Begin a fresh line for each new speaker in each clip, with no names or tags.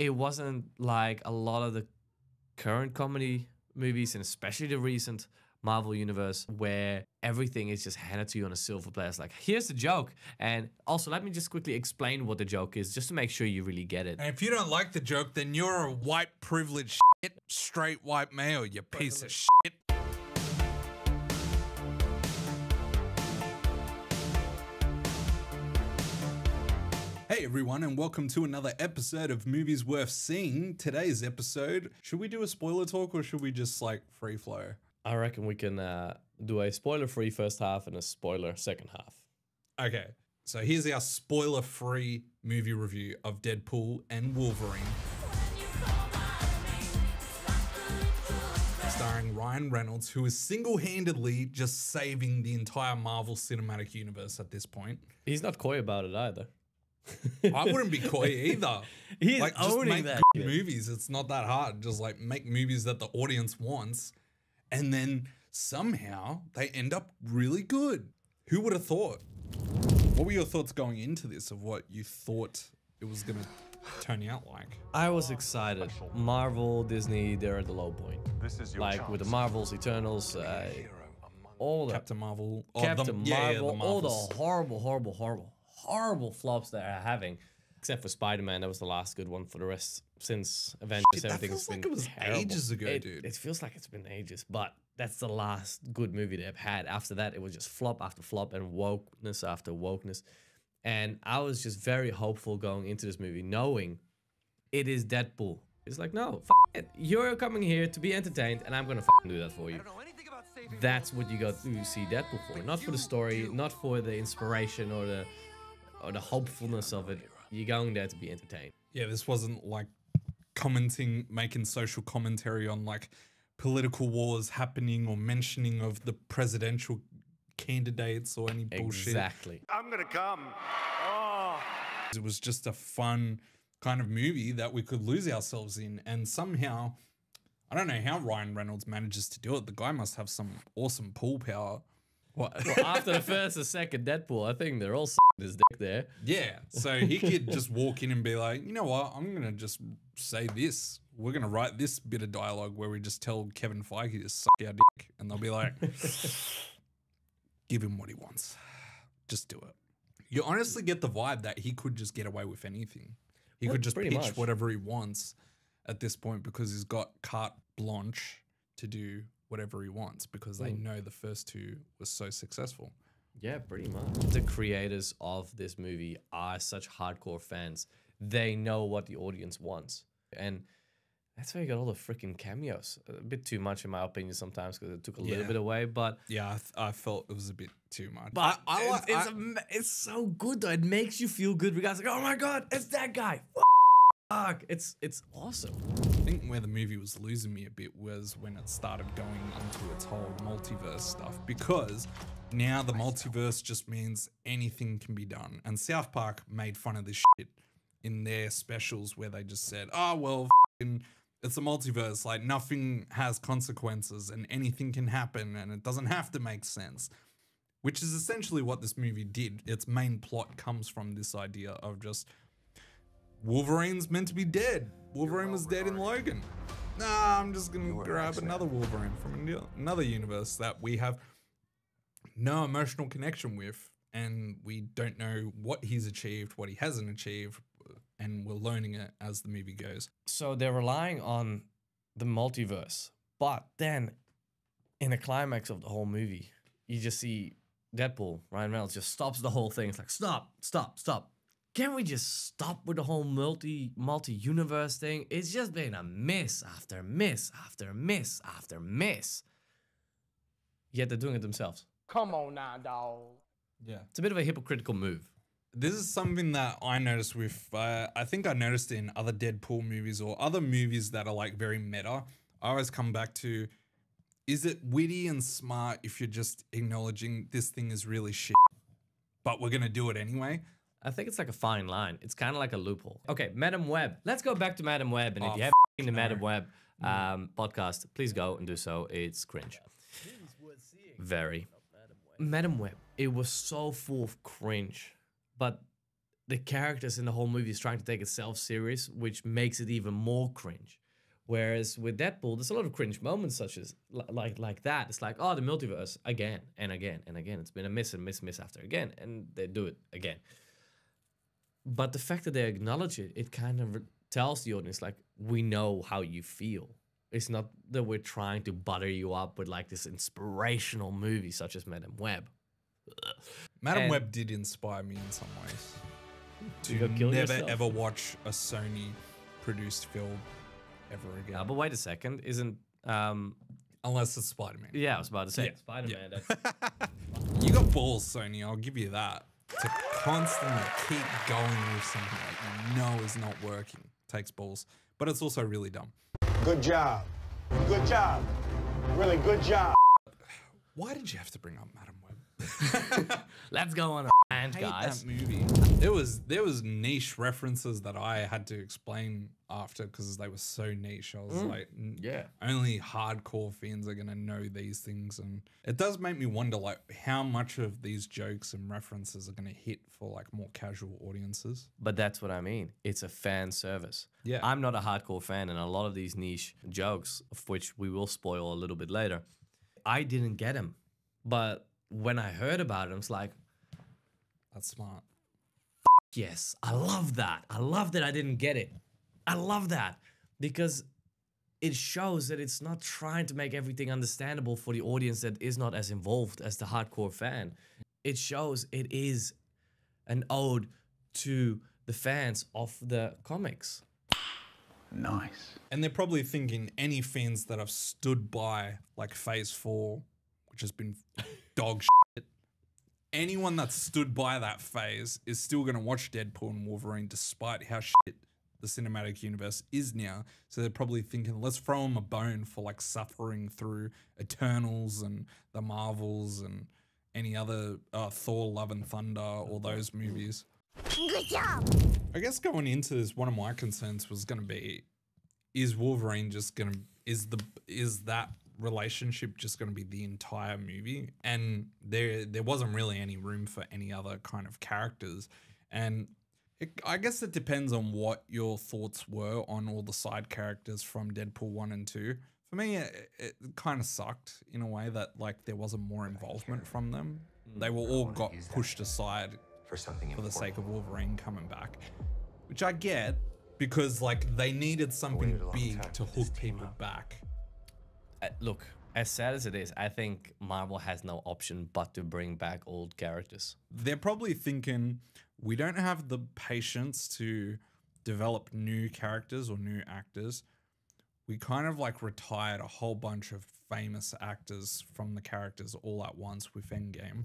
it wasn't like a lot of the current comedy movies, and especially the recent Marvel universe, where everything is just handed to you on a silver platter. It's like, here's the joke. And also, let me just quickly explain what the joke is, just to make sure you really get it.
And if you don't like the joke, then you're a white privileged shit, straight white male, you piece of shit. Hey everyone, and welcome to another episode of Movies Worth Seeing. Today's episode, should we do a spoiler talk or should we just like free flow?
I reckon we can do a spoiler-free first half and a spoiler second half.
Okay, so here's our spoiler-free movie review of Deadpool and Wolverine. Starring Ryan Reynolds, who is single-handedly just saving the entire Marvel Cinematic Universe at this point.
He's not coy about it either.
I wouldn't be coy either.
He's
like, just
owning
make
that
good movies. It's not that hard. Just like make movies that the audience wants, and then somehow they end up really good. Who would have thought? What were your thoughts going into this of what you thought it was gonna turn out like?
I was excited. Marvel, Disney, they're at the low point.
This is your
like
chance.
with the Marvels, Eternals, all the
Captain Marvel,
Captain Marvel, all
Marvels.
the horrible flops that are having. Except for Spider-Man, that was the last good one. For the rest, since Avengers,
Shit, that
everything's
feels like
been
it was
terrible.
ages ago, dude.
It feels like it's been ages, but that's the last good movie they've had. After that, it was just flop after flop and wokeness after wokeness. And I was just very hopeful going into this movie, knowing it is Deadpool. It's like, no, f it. You're coming here to be entertained, and I'm gonna do that for you. That's what you got to see Deadpool for. Not for the story, not for the inspiration or the hopefulness of it. You're going there to be entertained.
Yeah, this wasn't like making social commentary on like political wars happening or mentioning of the presidential candidates or any bullshit.
Exactly.
I'm gonna come. Oh.
It was just a fun kind of movie that we could lose ourselves in, and somehow, I don't know how Ryan Reynolds manages to do it. The guy must have some awesome pull power.
Well, after the first or second Deadpool, I think they're all his dick there.
Yeah, so he could just walk in and be like, you know what, I'm going to just say this. We're going to write this bit of dialogue where we just tell Kevin Feige to suck our dick. And they'll be like, give him what he wants. Just do it. You honestly get the vibe that he could just get away with anything. He could just pitch whatever he wants at this point because he's got carte blanche to do whatever he wants because they know the first two were so successful.
Yeah, pretty much. The creators of this movie are such hardcore fans. They know what the audience wants. And that's why you got all the freaking cameos. A bit too much in my opinion sometimes because it took a little bit away, but...
Yeah, I felt it was a bit too much.
But it's so good though. It makes you feel good because like, oh my God, it's that guy. Fuck. It's awesome.
I think where the movie was losing me a bit was when it started going into its whole multiverse stuff, because now the multiverse just means anything can be done. And South Park made fun of this shit in their specials where they just said, oh, well, it's a multiverse, like nothing has consequences and anything can happen and it doesn't have to make sense, which is essentially what this movie did. Its main plot comes from this idea of just Wolverine's meant to be dead. Wolverine was dead in Logan. Nah, I'm just gonna grab another Wolverine from another universe that we have no emotional connection with, and we don't know what he's achieved, what he hasn't achieved, and we're learning it as the movie goes.
So they're relying on the multiverse, but then in the climax of the whole movie, you just see Deadpool, Ryan Reynolds just stops the whole thing. It's like, stop. Can't we just stop with the whole multi-universe thing? It's just been a miss after miss after miss after miss. Yet they're doing it themselves.
Come on now, dog.
Yeah.
It's a bit of a hypocritical move.
This is something that I noticed with, I think I noticed in other Deadpool movies or other movies that are like very meta. I always come back to, is it witty and smart if you're just acknowledging this thing is really shit, but we're going to do it anyway?
I think it's like a fine line. It's kind of like a loophole. Okay, Madam Web. Let's go back to Madam Web. And if you haven't seen the Madam Web podcast, please go and do so. It's cringe. Very. Madam Web. It was so full of cringe. But the characters in the whole movie is trying to take itself serious, which makes it even more cringe. Whereas with Deadpool, there's a lot of cringe moments such as like that. It's like, oh, the multiverse again and again and again. It's been a miss and miss after again, and they do it again. But the fact that they acknowledge it, it kind of tells the audience, like, we know how you feel. It's not that we're trying to butter you up with like this inspirational movie such as Madam Web.
Madam Web did inspire me in some ways to
kill
never
yourself.
ever watch a Sony produced film ever again.
But wait a second, isn't
Unless it's Spider-Man.
yeah, I was about to say
Yeah.
Spider-Man.
Yeah.
That's
You got balls, Sony, I'll give you that. To constantly keep going with something that you know is not working takes balls. But it's also really dumb.
Good job. Good job. Really good job.
Why did you have to bring up Madam Web?
let's go on a rant,
I hate
guys.
that movie. There was niche references that I had to explain after because they were so niche. I was like,
Yeah.
only hardcore fans are gonna know these things, and it does make me wonder like how much of these jokes and references are gonna hit for like more casual audiences.
But that's what I mean. It's a fan service.
Yeah.
I'm not a hardcore fan, and a lot of these niche jokes, of which we will spoil a little bit later, I didn't get them. But when I heard about it, I was like,
That's smart.
yes, I love that. I love that I didn't get it. I love that because it shows that it's not trying to make everything understandable for the audience that is not as involved as the hardcore fan. It shows it is an ode to the fans of the comics.
Nice.
And they're probably thinking any fans that have stood by like Phase 4, which has been dog shit, anyone that stood by that phase is still going to watch Deadpool and Wolverine despite how shit the cinematic universe is now. So they're probably thinking, let's throw them a bone for like suffering through Eternals and the Marvels and any other Thor, Love and Thunder, all those movies.
Good job.
I guess going into this, one of my concerns was going to be, is Wolverine just going to, is that relationship just going to be the entire movie? And there wasn't really any room for any other kind of characters. And I guess it depends on what your thoughts were on all the side characters from Deadpool 1 and 2. For me, it kind of sucked in a way that like there wasn't more involvement from them. They were all got pushed aside for the sake of Wolverine coming back, which I get because like they needed something big to hook people back.
Look, as sad as it is, I think Marvel has no option but to bring back old characters.
They're probably thinking, we don't have the patience to develop new characters or new actors. We kind of like retired a whole bunch of famous actors from the characters all at once with Endgame.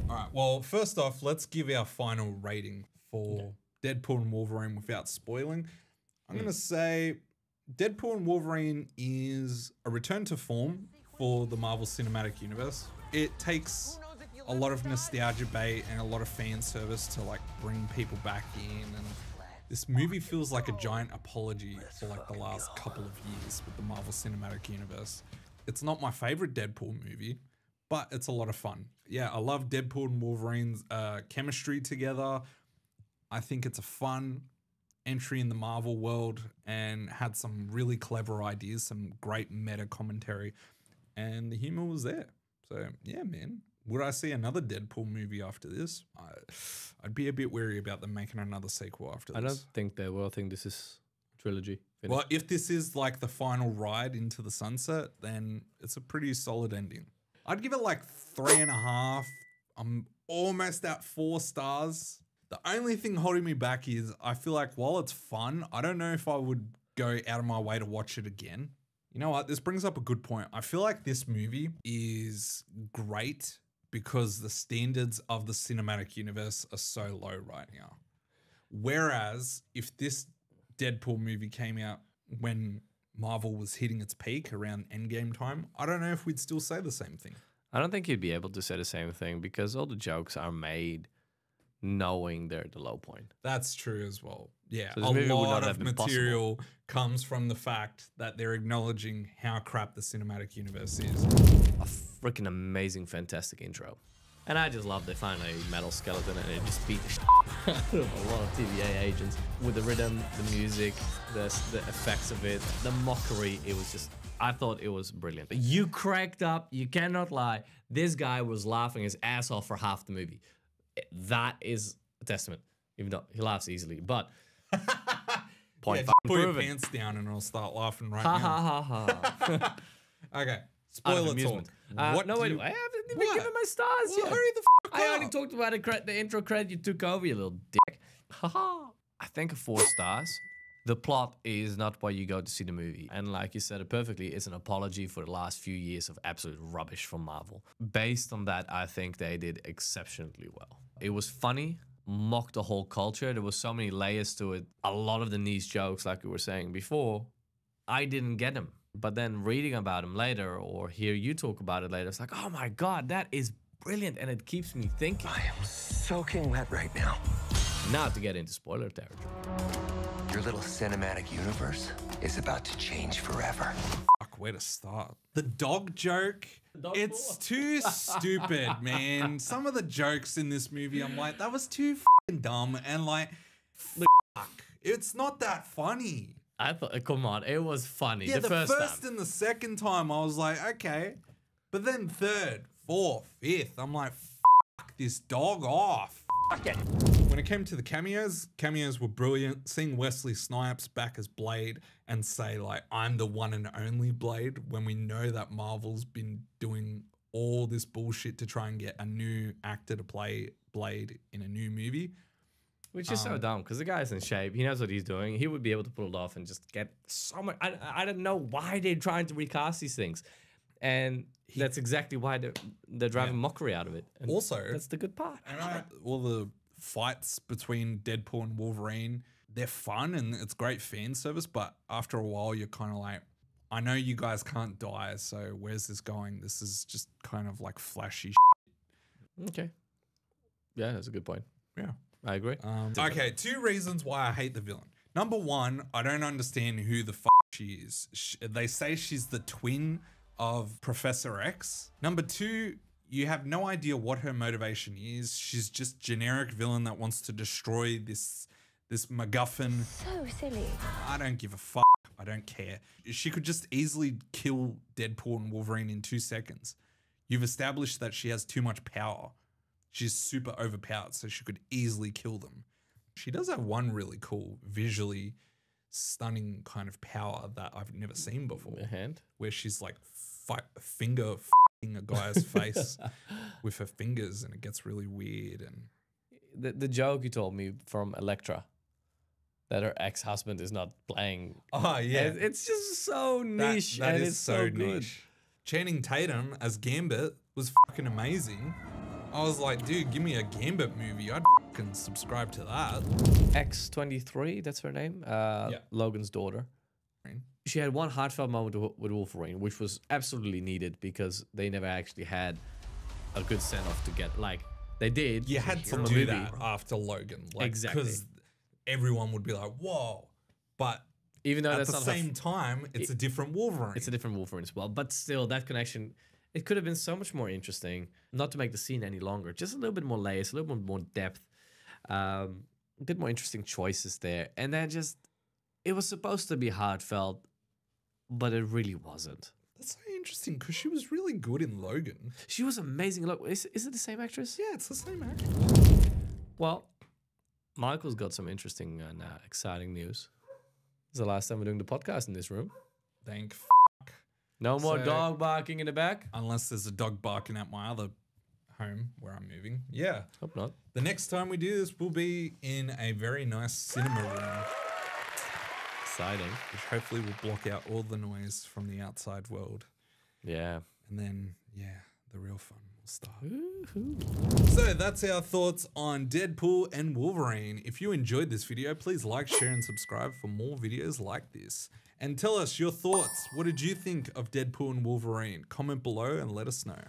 All right, well, first off, let's give our final rating for Deadpool and Wolverine without spoiling. I'm going to say Deadpool and Wolverine is a return to form for the Marvel Cinematic Universe. It takes a lot of nostalgia bait and a lot of fan service to like bring people back in, and this movie feels like a giant apology for like the last couple of years with the Marvel Cinematic Universe. It's not my favorite Deadpool movie, but it's a lot of fun. Yeah, I love Deadpool and Wolverine's chemistry together. I think it's a fun entry in the Marvel world and had some really clever ideas, some great meta commentary, and the humor was there. So yeah, man. Would I see another Deadpool movie after this? I'd be a bit wary about them making another sequel after this.
I don't think they will. I think this is trilogy. Finished.
Well, if this is like the final ride into the sunset, then it's a pretty solid ending. I'd give it like 3.5. I'm almost at 4 stars. The only thing holding me back is I feel like while it's fun, I don't know if I would go out of my way to watch it again. You know what? This brings up a good point. I feel like this movie is great because the standards of the cinematic universe are so low right now. Whereas if this Deadpool movie came out when Marvel was hitting its peak around Endgame time, I don't know if we'd still say the same thing.
I don't think you'd be able to say the same thing because all the jokes are made knowing they're at the low point.
That's true as well. Yeah,
So this
a
movie would
lot
not
of
have been
material comes from the fact that they're acknowledging how crap the cinematic universe is.
A freaking amazing, fantastic intro. And I just love they find a metal skeleton and it just beat the shit out of a lot of TVA agents with the rhythm, the music, the effects of it, the mockery. It was just, I thought it was brilliant. You cracked up, you cannot lie. This guy was laughing his ass off for half the movie. That is a testament, even though he laughs easily. But point
just put your pants down and I'll start laughing right now.
Ha ha ha.
Okay, spoiler talk.
Wait, I haven't even given my stars yet.
Hurry the fuck
I
up.
only talked about the intro credit you took over, you little dick. Haha. I think 4 stars. The plot is not why you go to see the movie. And like you said it perfectly, it's an apology for the last few years of absolute rubbish from Marvel. Based on that, I think they did exceptionally well. It was funny, mocked the whole culture. There was so many layers to it. A lot of the niche jokes, like we were saying before, I didn't get them. But then reading about them later or hear you talk about it later, it's like, oh my God, that is brilliant. And it keeps me thinking.
I am soaking wet right now.
Now to get into spoiler territory.
Your little cinematic universe is about to change forever.
Fuck, where to start? The dog joke. It's too stupid, man. Some of the jokes in this movie, I'm like, that was too fucking dumb. And like, fuck, it's not that funny.
I thought, come on, it was funny.
Yeah, the first
time.
and the second time, I was like, okay. But then third, fourth, fifth, I'm like, fuck this dog off. Fuck it. When it came to the cameos were brilliant. Seeing Wesley Snipes back as Blade and say like, I'm the one and only Blade, when we know that Marvel's been doing all this bullshit to try and get a new actor to play Blade in a new movie.
Which is so dumb, because the guy's in shape. He knows what he's doing. He would be able to pull it off and just get so much. I don't know why they're trying to recast these things. And that's exactly why they're driving mockery out of it. And
also,
that's the good part.
All the fights between Deadpool and Wolverine, they're fun and it's great fan service, but after a while, you're kind of like, I know you guys can't die, so where's this going? This is just kind of like flashy shit.
Okay. Yeah, that's a good point.
Yeah.
I agree.
Okay, 2 reasons why I hate the villain. Number 1, I don't understand who the fuck she is. They say she's the twin of Professor X. Number 2, you have no idea what her motivation is. She's just generic villain that wants to destroy this MacGuffin.
So silly.
I don't give a fuck. I don't care. She could just easily kill Deadpool and Wolverine in 2 seconds. You've established that she has too much power. She's super overpowered, so she could easily kill them. She does have one really cool, visually stunning kind of power that I've never seen before.
A hand?
Where she's like finger f***ing a guy's face with her fingers, and it gets really weird. And
the joke you told me from Elektra, that her ex-husband is not playing.
Oh, yeah.
It's just so niche
that
and
is
it's so good.
niche. Channing Tatum as Gambit was fucking amazing. I was like, dude, give me a Gambit movie. I'd fucking subscribe to that.
X-23, that's her name. Logan's daughter. She had one heartfelt moment with Wolverine, which was absolutely needed because they never actually had a good send-off to get. Like, they did.
You had to
from the
do
movie.
that after Logan. Like,
Exactly.
Because everyone would be like, whoa. But
even though
at
that's
the
not
same time, it's a different Wolverine.
It's a different Wolverine as well. But still, that connection, it could have been so much more interesting. Not to make the scene any longer. Just a little bit more layers, a little bit more depth. A bit more interesting choices there. And then just, it was supposed to be heartfelt, but it really wasn't.
That's so interesting because she was really good in Logan.
She was amazing. Look, is it the same actress?
Yeah, it's the same actor.
Well, Michael's got some interesting and exciting news. This is the last time we're doing the podcast in this room.
Thank
No more
So-
dog barking in the back?
Unless there's a dog barking at my other home where I'm moving. Yeah.
Hope not.
The next time we do this will be in a very nice cinema room,
Exciting.
which hopefully will block out all the noise from the outside world.
Yeah.
And then, yeah, the real fun will start.
Woohoo.
So that's our thoughts on Deadpool and Wolverine. If you enjoyed this video, please like, share, and subscribe for more videos like this. And tell us your thoughts. What did you think of Deadpool and Wolverine? Comment below and let us know.